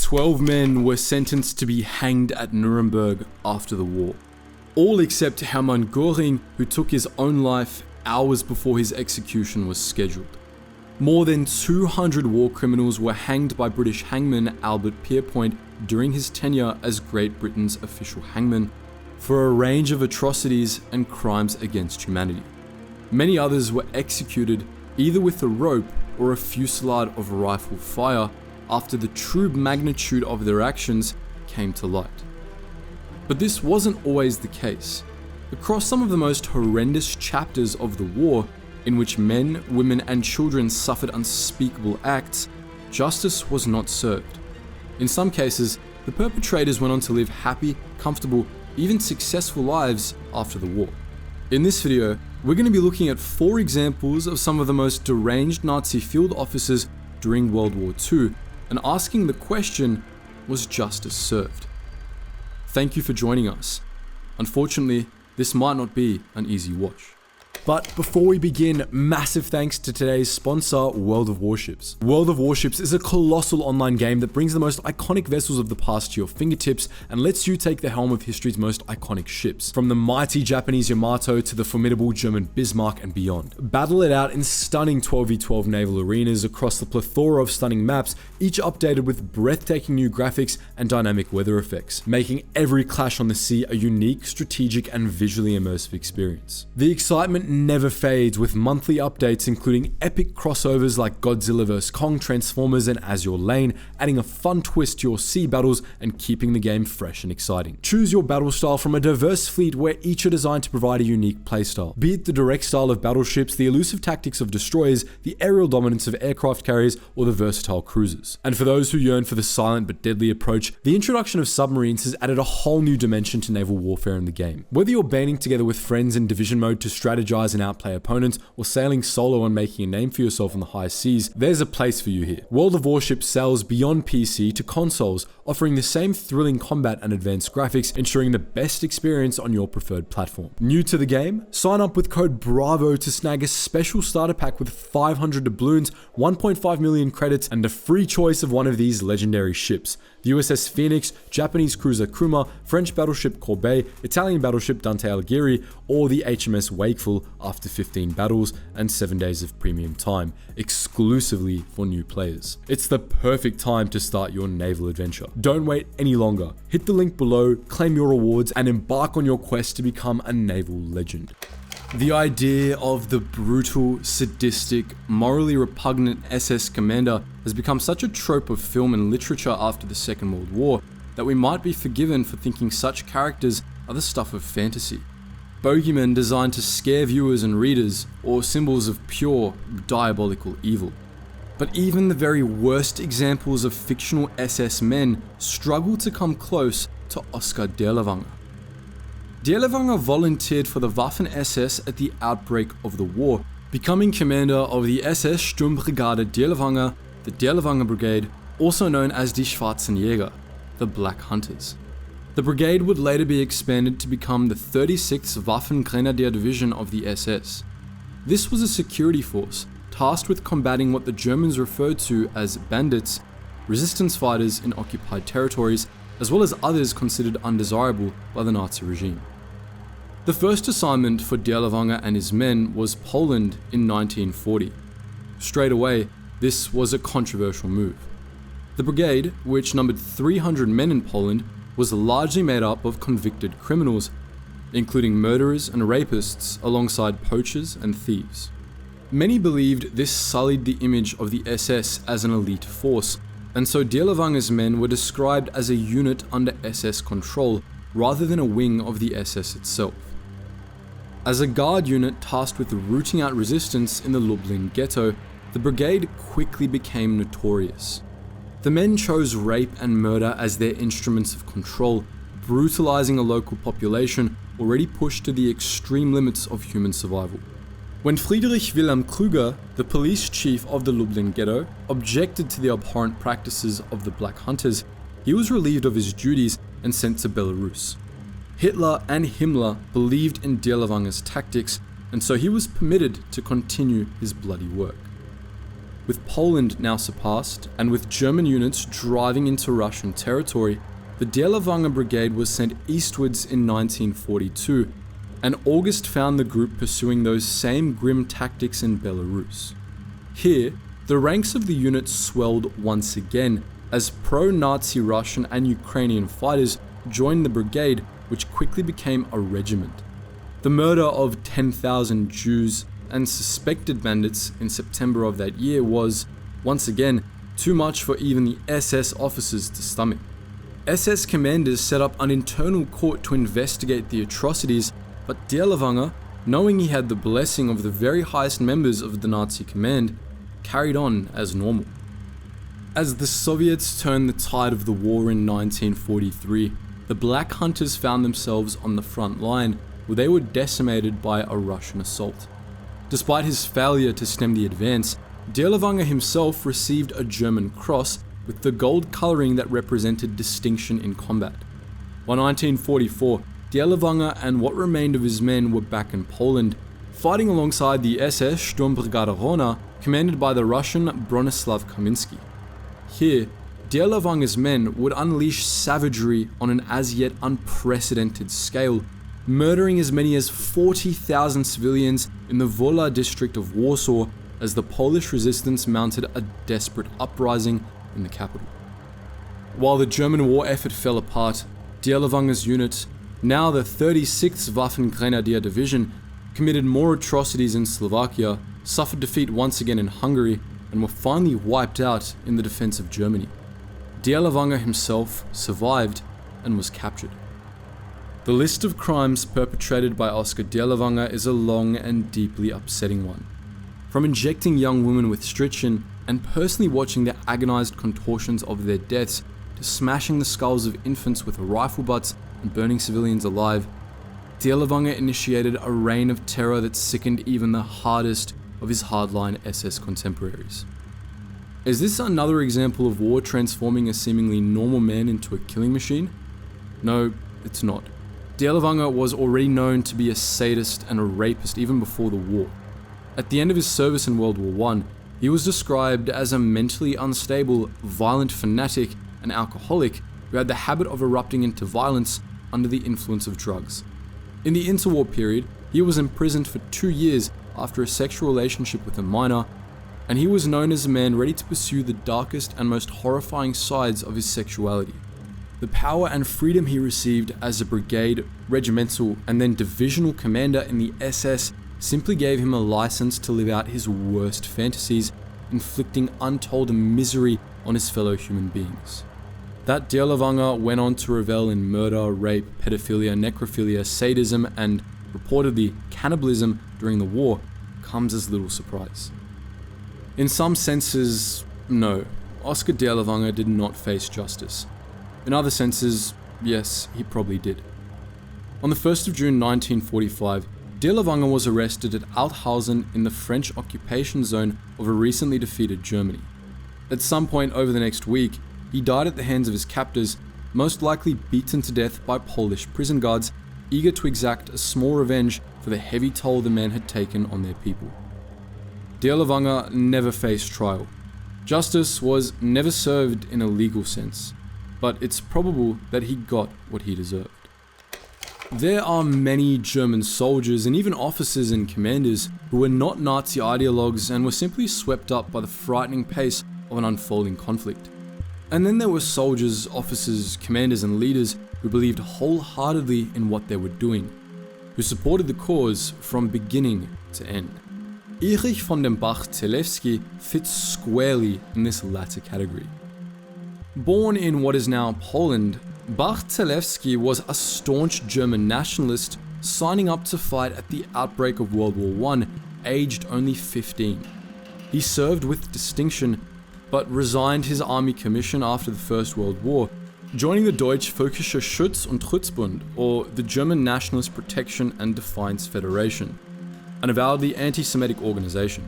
12 men were sentenced to be hanged at Nuremberg after the war. All except Hermann Göring, who took his own life hours before his execution was scheduled. More than 200 war criminals were hanged by British hangman Albert Pierrepoint during his tenure as Great Britain's official hangman for a range of atrocities and crimes against humanity. Many others were executed either with a rope or a fusillade of rifle fire after the true magnitude of their actions came to light. But this wasn't always the case. Across some of the most horrendous chapters of the war, in which men, women, and children suffered unspeakable acts, justice was not served. In some cases, the perpetrators went on to live happy, comfortable, even successful lives after the war. In this video, we're going to be looking at 4 examples of some of the most deranged Nazi field officers during World War II, and asking the question, was justice served? Thank you for joining us. Unfortunately, this might not be an easy watch. But before we begin, massive thanks to today's sponsor, World of Warships. World of Warships is a colossal online game that brings the most iconic vessels of the past to your fingertips and lets you take the helm of history's most iconic ships, from the mighty Japanese Yamato to the formidable German Bismarck and beyond. Battle it out in stunning 12v12 naval arenas across the plethora of stunning maps, each updated with breathtaking new graphics and dynamic weather effects, making every clash on the sea a unique, strategic, and visually immersive experience. The excitement never fades, with monthly updates including epic crossovers like Godzilla vs. Kong, Transformers, and Azure Lane, adding a fun twist to your sea battles and keeping the game fresh and exciting. Choose your battle style from a diverse fleet where each are designed to provide a unique playstyle. Be it the direct style of battleships, the elusive tactics of destroyers, the aerial dominance of aircraft carriers, or the versatile cruisers. And for those who yearn for the silent but deadly approach, the introduction of submarines has added a whole new dimension to naval warfare in the game. Whether you're banding together with friends in division mode to strategize and outplay opponents, or sailing solo and making a name for yourself on the high seas, there's a place for you here. World of Warships sells beyond PC to consoles, offering the same thrilling combat and advanced graphics, ensuring the best experience on your preferred platform. New to the game? Sign up with code BRAVO to snag a special starter pack with 500 doubloons, 1.5 million credits, and a free choice of one of these legendary ships: the USS Phoenix, Japanese cruiser Kuma, French battleship Corbeil, Italian battleship Dante Alighieri, or the HMS Wakeful after 15 battles and 7 days of premium time, exclusively for new players. It's the perfect time to start your naval adventure. Don't wait any longer. Hit the link below, claim your rewards, and embark on your quest to become a naval legend. The idea of the brutal, sadistic, morally repugnant SS commander has become such a trope of film and literature after the Second World War that we might be forgiven for thinking such characters are the stuff of fantasy. Bogeymen designed to scare viewers and readers, or symbols of pure, diabolical evil. But even the very worst examples of fictional SS men struggle to come close to Oskar Dirlewanger. Dirlewanger volunteered for the Waffen-SS at the outbreak of the war, becoming commander of the SS Sturmbrigade Dirlewanger, the Dirlewanger Brigade, also known as die Schwarzen Jäger, the Black Hunters. The brigade would later be expanded to become the 36th Waffen-Grenadier Division of the SS. This was a security force tasked with combating what the Germans referred to as bandits, resistance fighters in occupied territories, as well as others considered undesirable by the Nazi regime. The first assignment for Dirlewanger and his men was Poland in 1940. Straight away, this was a controversial move. The brigade, which numbered 300 men in Poland, was largely made up of convicted criminals, including murderers and rapists alongside poachers and thieves. Many believed this sullied the image of the SS as an elite force, and so Dirlewanger's men were described as a unit under SS control rather than a wing of the SS itself. As a guard unit tasked with rooting out resistance in the Lublin ghetto, the brigade quickly became notorious. The men chose rape and murder as their instruments of control, brutalizing a local population already pushed to the extreme limits of human survival. When Friedrich-Wilhelm Müller, the police chief of the Lublin ghetto, objected to the abhorrent practices of the Black Hunters, he was relieved of his duties and sent to Belarus. Hitler and Himmler believed in Dirlewanger's tactics, and so he was permitted to continue his bloody work. With Poland now surpassed, and with German units driving into Russian territory, the Dirlewanger Brigade was sent eastwards in 1942, and August found the group pursuing those same grim tactics in Belarus. Here, the ranks of the unit swelled once again, as pro-Nazi Russian and Ukrainian fighters joined the brigade, which quickly became a regiment. The murder of 10,000 Jews and suspected bandits in September of that year was, once again, too much for even the SS officers to stomach. SS commanders set up an internal court to investigate the atrocities, but Dirlewanger, knowing he had the blessing of the very highest members of the Nazi command, carried on as normal. As the Soviets turned the tide of the war in 1943, the Black Hunters found themselves on the front line, where they were decimated by a Russian assault. Despite his failure to stem the advance, Dirlewanger himself received a German cross with the gold coloring that represented distinction in combat. By 1944, Dirlewanger and what remained of his men were back in Poland, fighting alongside the SS Sturmbrigade Rona, commanded by the Russian Bronislaw Kaminsky. Here, Dirlewanger's men would unleash savagery on an as yet unprecedented scale, murdering as many as 40,000 civilians in the Wola district of Warsaw as the Polish resistance mounted a desperate uprising in the capital. While the German war effort fell apart, Dirlewanger's unit, now the 36th Waffen-Grenadier Division, committed more atrocities in Slovakia, suffered defeat once again in Hungary, and were finally wiped out in the defense of Germany. Dirlewanger himself survived and was captured. The list of crimes perpetrated by Oskar Dirlewanger is a long and deeply upsetting one. From injecting young women with strychnine and personally watching the agonized contortions of their deaths, to smashing the skulls of infants with rifle butts and burning civilians alive, Dirlewanger initiated a reign of terror that sickened even the hardest of his hardline SS contemporaries. Is this another example of war transforming a seemingly normal man into a killing machine? No, it's not. Dirlewanger was already known to be a sadist and a rapist even before the war. At the end of his service in World War I, he was described as a mentally unstable, violent fanatic and alcoholic who had the habit of erupting into violence under the influence of drugs. In the interwar period, he was imprisoned for 2 years after a sexual relationship with a minor, and he was known as a man ready to pursue the darkest and most horrifying sides of his sexuality. The power and freedom he received as a brigade, regimental, and then divisional commander in the SS simply gave him a license to live out his worst fantasies, inflicting untold misery on his fellow human beings. That Dirlewanger went on to revel in murder, rape, pedophilia, necrophilia, sadism, and reportedly cannibalism during the war comes as little surprise. In some senses, no, Oskar Dirlewanger did not face justice. In other senses, yes, he probably did. On the 1st of June 1945, Dirlewanger was arrested at Althausen in the French occupation zone of a recently defeated Germany. At some point over the next week, he died at the hands of his captors, most likely beaten to death by Polish prison guards, eager to exact a small revenge for the heavy toll the men had taken on their people. Dirlewanger never faced trial. Justice was never served in a legal sense, but it's probable that he got what he deserved. There are many German soldiers and even officers and commanders who were not Nazi ideologues and were simply swept up by the frightening pace of an unfolding conflict. And then there were soldiers, officers, commanders and leaders who believed wholeheartedly in what they were doing, who supported the cause from beginning to end. Erich von dem Bach-Zelewski fits squarely in this latter category. Born in what is now Poland, Bach-Zelewski was a staunch German nationalist signing up to fight at the outbreak of World War I, aged only 15. He served with distinction, but resigned his army commission after the First World War, joining the Deutsch Völkischer Schutz- und Schutzbund, or the German Nationalist Protection and Defiance Federation, an avowedly anti-Semitic organization.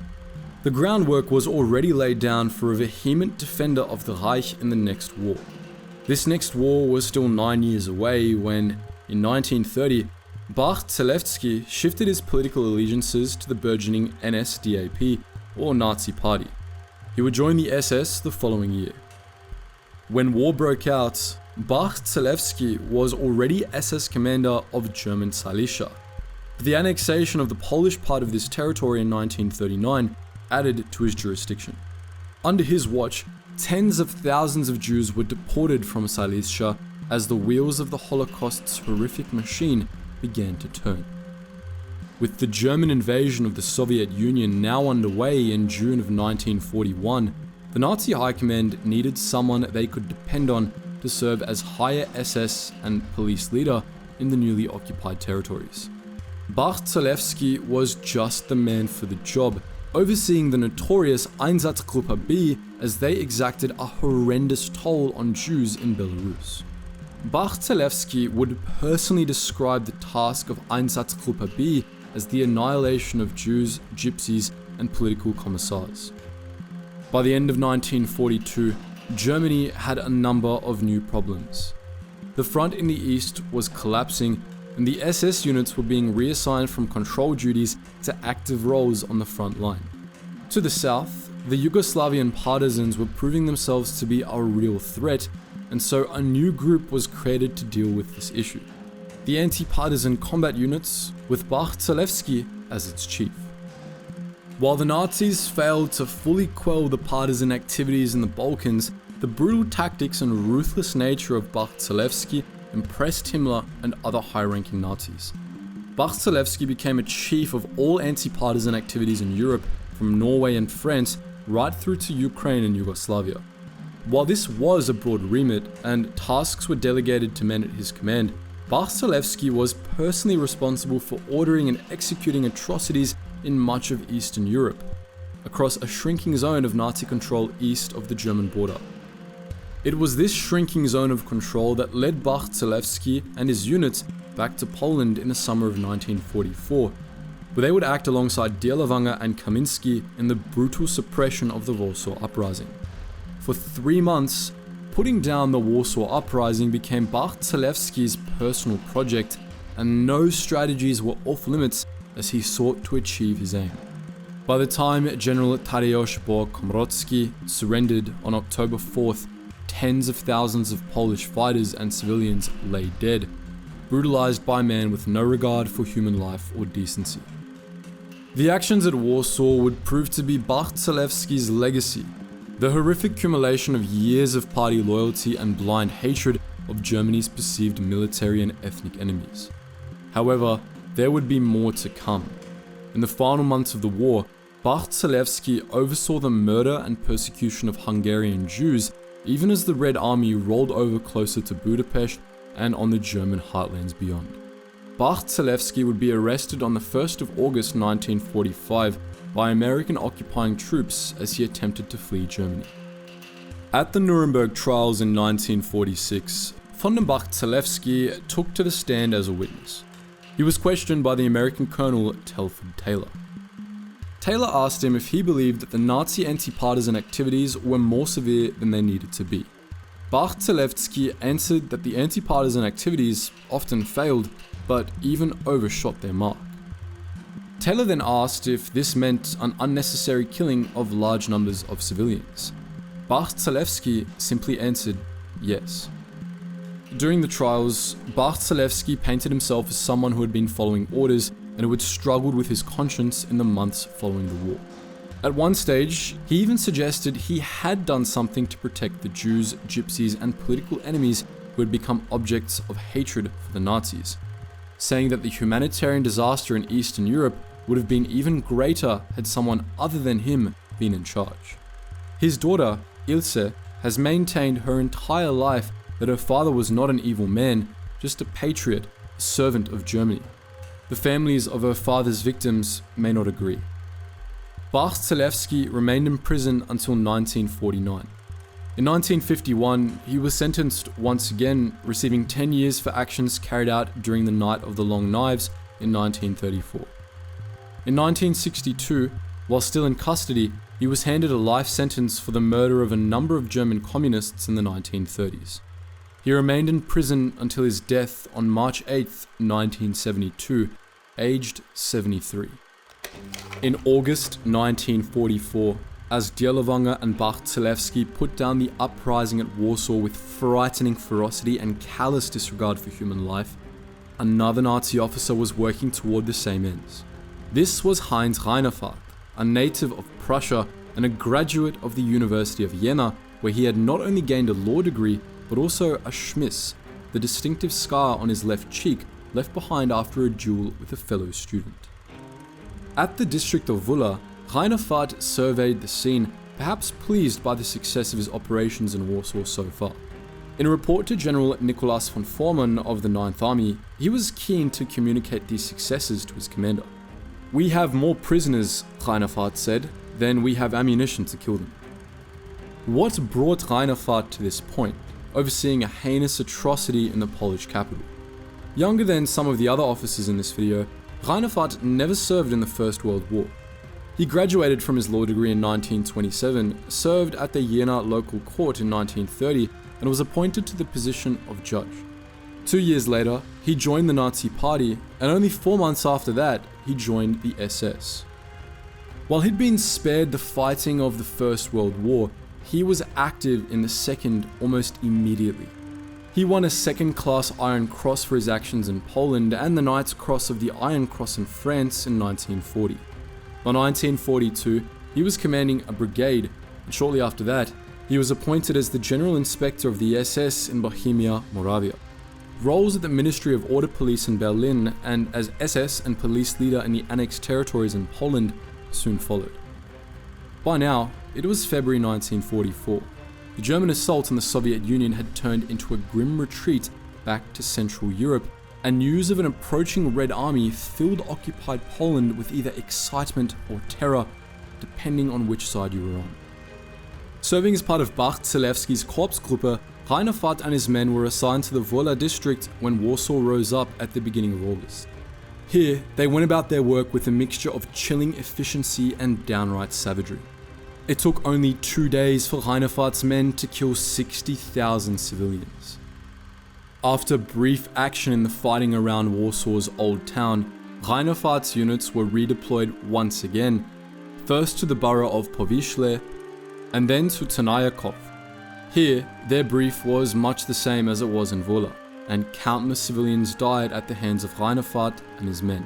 The groundwork was already laid down for a vehement defender of the Reich in the next war. This next war was still 9 years away when, in 1930, Bach-Zelewski shifted his political allegiances to the burgeoning NSDAP, or Nazi Party. He would join the SS the following year. When war broke out, Bach-Zelewski was already SS commander of German Silesia. The annexation of the Polish part of this territory in 1939 added to his jurisdiction. Under his watch, tens of thousands of Jews were deported from Silesia as the wheels of the Holocaust's horrific machine began to turn. With the German invasion of the Soviet Union now underway in June of 1941, the Nazi High Command needed someone they could depend on to serve as higher SS and police leader in the newly occupied territories. Bach-Zelewski was just the man for the job, overseeing the notorious Einsatzgruppe B as they exacted a horrendous toll on Jews in Belarus. Bach-Zelewski would personally describe the task of Einsatzgruppe B as the annihilation of Jews, gypsies, and political commissars. By the end of 1942, Germany had a number of new problems. The front in the east was collapsing, and the SS units were being reassigned from control duties to active roles on the front line. To the south, the Yugoslavian partisans were proving themselves to be a real threat, and so a new group was created to deal with this issue. The anti-partisan combat units, with Bach-Zelewski as its chief. While the Nazis failed to fully quell the partisan activities in the Balkans, the brutal tactics and ruthless nature of Bach-Zelewski impressed Himmler and other high-ranking Nazis. Bach-Zelewski became a chief of all anti-partisan activities in Europe, from Norway and France right through to Ukraine and Yugoslavia. While this was a broad remit and tasks were delegated to men at his command, Bach-Zelewski was personally responsible for ordering and executing atrocities in much of Eastern Europe, across a shrinking zone of Nazi control east of the German border. It was this shrinking zone of control that led Bach-Zelewski and his units back to Poland in the summer of 1944, where they would act alongside Dirlewanger and Kamiński in the brutal suppression of the Warsaw Uprising. For 3 months, putting down the Warsaw Uprising became Bach-Zelewski's personal project, and no strategies were off limits as he sought to achieve his aim. By the time General Tadeusz Komorowski surrendered on October 4th, tens of thousands of Polish fighters and civilians lay dead, brutalized by men with no regard for human life or decency. The actions at Warsaw would prove to be Bach-Zelewski's legacy, the horrific accumulation of years of party loyalty and blind hatred of Germany's perceived military and ethnic enemies. However, there would be more to come. In the final months of the war, Bach-Zelewski oversaw the murder and persecution of Hungarian Jews, even as the Red Army rolled over closer to Budapest and on the German heartlands beyond. Bach-Zelewski would be arrested on the 1st of August 1945 by American occupying troops as he attempted to flee Germany. At the Nuremberg trials in 1946, von Bach-Zelewski took to the stand as a witness. He was questioned by the American Colonel Telford Taylor. Taylor asked him if he believed that the Nazi anti-partisan activities were more severe than they needed to be. Bach-Zelewski answered that the anti-partisan activities often failed, but even overshot their mark. Taylor then asked if this meant an unnecessary killing of large numbers of civilians. Bach-Zelewski simply answered yes. During the trials, Bach-Zelewski painted himself as someone who had been following orders and who had struggled with his conscience in the months following the war. At one stage, he even suggested he had done something to protect the Jews, gypsies, and political enemies who had become objects of hatred for the Nazis, saying that the humanitarian disaster in Eastern Europe would have been even greater had someone other than him been in charge. His daughter, Ilse, has maintained her entire life that her father was not an evil man, just a patriot, a servant of Germany. The families of her father's victims may not agree. Bach-Zelewski remained in prison until 1949. In 1951, he was sentenced once again, receiving 10 years for actions carried out during the Night of the Long Knives in 1934. In 1962, while still in custody, he was handed a life sentence for the murder of a number of German communists in the 1930s. He remained in prison until his death on March 8, 1972, aged 73. In August 1944, as Dirlewanger and Bach-Zelewski put down the uprising at Warsaw with frightening ferocity and callous disregard for human life, another Nazi officer was working toward the same ends. This was Heinz Reinefarth, a native of Prussia and a graduate of the University of Vienna, where he had not only gained a law degree, but also a Schmiss, the distinctive scar on his left cheek left behind after a duel with a fellow student. At the district of Wola, Reinefarth surveyed the scene, perhaps pleased by the success of his operations in Warsaw so far. In a report to General Nicholas von Forman of the 9th Army, he was keen to communicate these successes to his commander. "We have more prisoners," Reinefarth said, "than we have ammunition to kill them." What brought Reinefarth to this point, overseeing a heinous atrocity in the Polish capital? Younger than some of the other officers in this video, Reinefarth never served in the First World War. He graduated from his law degree in 1927, served at the Jena local court in 1930, and was appointed to the position of judge. 2 years later, he joined the Nazi Party, and only 4 months after that, he joined the SS. While he'd been spared the fighting of the First World War, he was active in the Second almost immediately. He won a second-class Iron Cross for his actions in Poland and the Knight's Cross of the Iron Cross in France in 1940. By 1942, he was commanding a brigade, and shortly after that, he was appointed as the General Inspector of the SS in Bohemia, Moravia. Roles at the Ministry of Order Police in Berlin and as SS and police leader in the annexed territories in Poland soon followed. By now, it was February 1944. The German assault on the Soviet Union had turned into a grim retreat back to Central Europe, and news of an approaching Red Army filled occupied Poland with either excitement or terror, depending on which side you were on. Serving as part of Bach-Zelewski's Korpsgruppe, Reinefarth and his men were assigned to the Wola district when Warsaw rose up at the beginning of August. Here, they went about their work with a mixture of chilling efficiency and downright savagery. It took only 2 days for Reinefarth's men to kill 60,000 civilians. After brief action in the fighting around Warsaw's Old Town, Reinefarth's units were redeployed once again, first to the borough of Powiśle, and then to Ternayakov. Here, their brief was much the same as it was in Wola, and countless civilians died at the hands of Reinefarth and his men.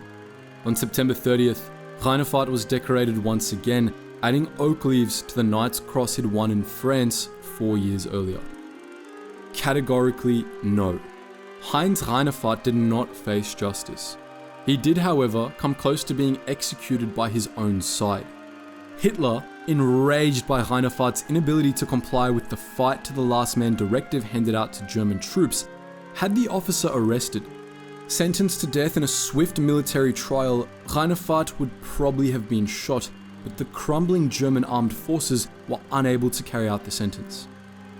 On September 30th, Reinefarth was decorated once again, adding oak leaves to the Knight's Cross he'd won in France 4 years earlier. Categorically, no. Heinz Reinefarth did not face justice. He did, however, come close to being executed by his own side. Hitler, enraged by Reinefarth's inability to comply with the fight to the last man directive handed out to German troops, had the officer arrested. Sentenced to death in a swift military trial, Reinefarth would probably have been shot, but the crumbling German armed forces were unable to carry out the sentence.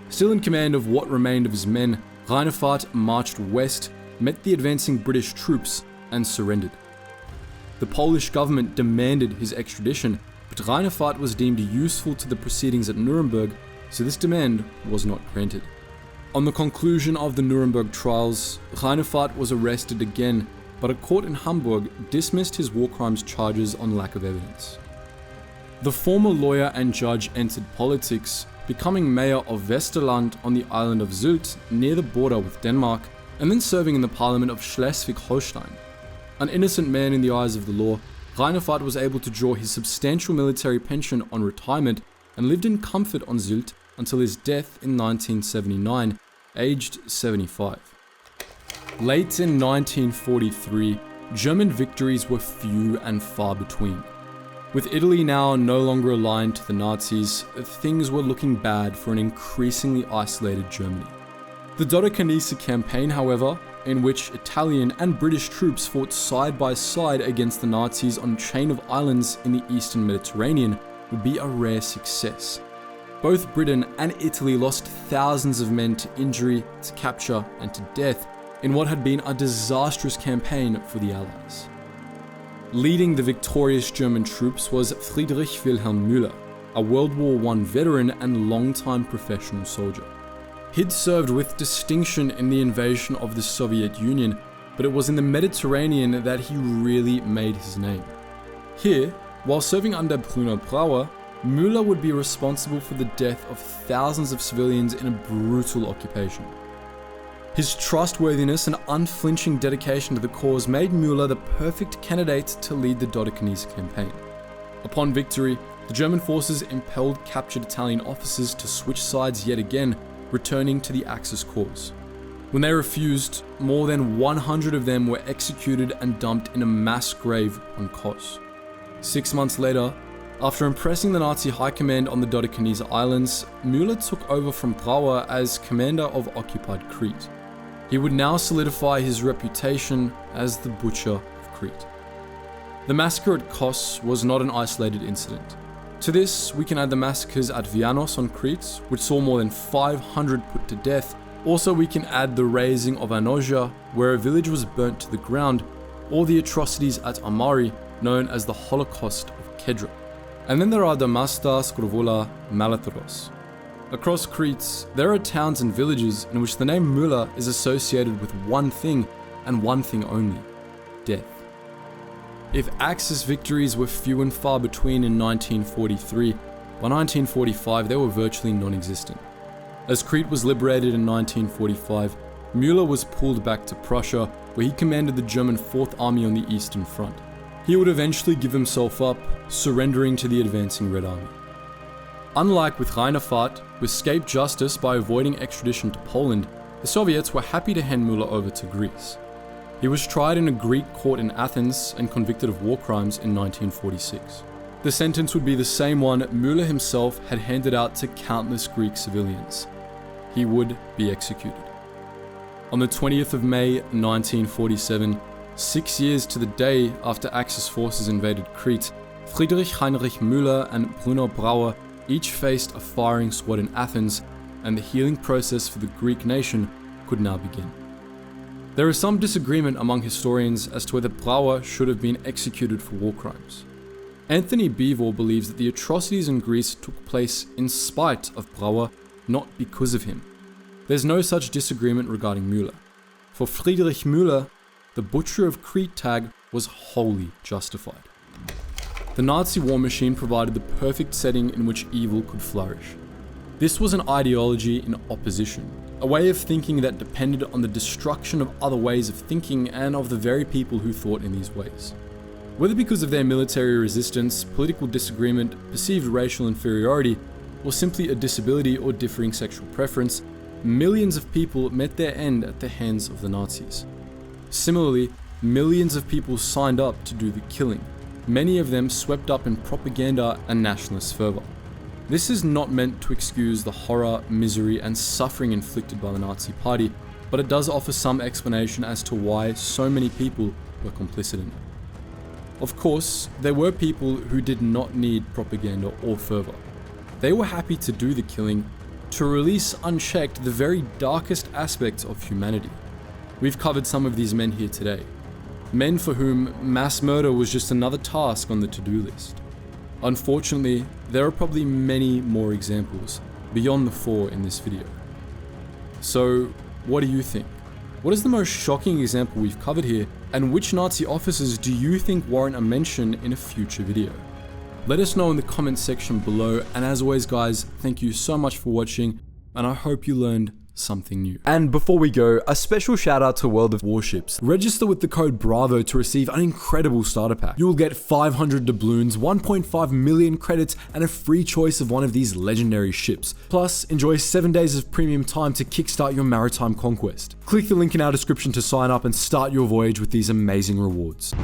Still in command of what remained of his men, Reinefarth marched west, met the advancing British troops, and surrendered. The Polish government demanded his extradition, but Reinefarth was deemed useful to the proceedings at Nuremberg, so this demand was not granted. On the conclusion of the Nuremberg trials, Reinefarth was arrested again, but a court in Hamburg dismissed his war crimes charges on lack of evidence. The former lawyer and judge entered politics, becoming mayor of Westerland on the island of Sylt near the border with Denmark, and then serving in the parliament of Schleswig-Holstein. An innocent man in the eyes of the law, Reinefarth was able to draw his substantial military pension on retirement and lived in comfort on Sylt until his death in 1979, aged 75. Late in 1943, German victories were few and far between. With Italy now no longer aligned to the Nazis, things were looking bad for an increasingly isolated Germany. The Dodecanese campaign, however, in which Italian and British troops fought side by side against the Nazis on a chain of islands in the eastern Mediterranean, would be a rare success. Both Britain and Italy lost thousands of men to injury, to capture, and to death in what had been a disastrous campaign for the Allies. Leading the victorious German troops was Friedrich-Wilhelm Müller, a World War I veteran and longtime professional soldier. He'd served with distinction in the invasion of the Soviet Union, but it was in the Mediterranean that he really made his name. Here, while serving under Bruno Brauer, Müller would be responsible for the death of thousands of civilians in a brutal occupation. His trustworthiness and unflinching dedication to the cause made Müller the perfect candidate to lead the Dodecanese campaign. Upon victory, the German forces impelled captured Italian officers to switch sides yet again, returning to the Axis cause. When they refused, more than 100 of them were executed and dumped in a mass grave on Kos. 6 months later, after impressing the Nazi high command on the Dodecanese Islands, Müller took over from Brauer as commander of occupied Crete. He would now solidify his reputation as the Butcher of Crete. The massacre at Kos was not an isolated incident. To this, we can add the massacres at Vianos on Crete, which saw more than 500 put to death. Also, we can add the razing of Anoja, where a village was burnt to the ground, or the atrocities at Amari, known as the Holocaust of Kedra. And then there are Damasta, Skrvola, Malatros. Across Crete, there are towns and villages in which the name Müller is associated with one thing, and one thing only: death. If Axis victories were few and far between in 1943, by 1945 they were virtually non-existent. As Crete was liberated in 1945, Müller was pulled back to Prussia, where he commanded the German 4th Army on the Eastern Front. He would eventually give himself up, surrendering to the advancing Red Army. Unlike with Reinefarth, who escaped justice by avoiding extradition to Poland, the Soviets were happy to hand Müller over to Greece. He was tried in a Greek court in Athens and convicted of war crimes in 1946. The sentence would be the same one Müller himself had handed out to countless Greek civilians. He would be executed. On the 20th of May 1947, 6 years to the day after Axis forces invaded Crete, Friedrich-Heinrich Müller and Bruno Brauer each faced a firing squad in Athens, and the healing process for the Greek nation could now begin. There is some disagreement among historians as to whether Brauer should have been executed for war crimes. Anthony Beevor believes that the atrocities in Greece took place in spite of Brauer, not because of him. There's no such disagreement regarding Müller. For Friedrich Müller, the Butcher of Crete tag was wholly justified. The Nazi war machine provided the perfect setting in which evil could flourish. This was an ideology in opposition, a way of thinking that depended on the destruction of other ways of thinking and of the very people who thought in these ways. Whether because of their military resistance, political disagreement, perceived racial inferiority, or simply a disability or differing sexual preference, millions of people met their end at the hands of the Nazis. Similarly, millions of people signed up to do the killing, many of them swept up in propaganda and nationalist fervor. This is not meant to excuse the horror, misery, and suffering inflicted by the Nazi Party, but it does offer some explanation as to why so many people were complicit in it. Of course, there were people who did not need propaganda or fervor. They were happy to do the killing, to release unchecked the very darkest aspects of humanity. We've covered some of these men here today. Men for whom mass murder was just another task on the to-do list. Unfortunately, there are probably many more examples beyond the 4 in this video. So, what do you think? What is the most shocking example we've covered here, and which Nazi officers do you think warrant a mention in a future video? Let us know in the comments section below, and as always guys, thank you so much for watching, and I hope you learned something new. And before we go, a special shout out to World of Warships. Register with the code BRAVO to receive an incredible starter pack. You will get 500 doubloons, 1.5 million credits, and a free choice of one of these legendary ships. Plus, enjoy 7 days of premium time to kickstart your maritime conquest. Click the link in our description to sign up and start your voyage with these amazing rewards.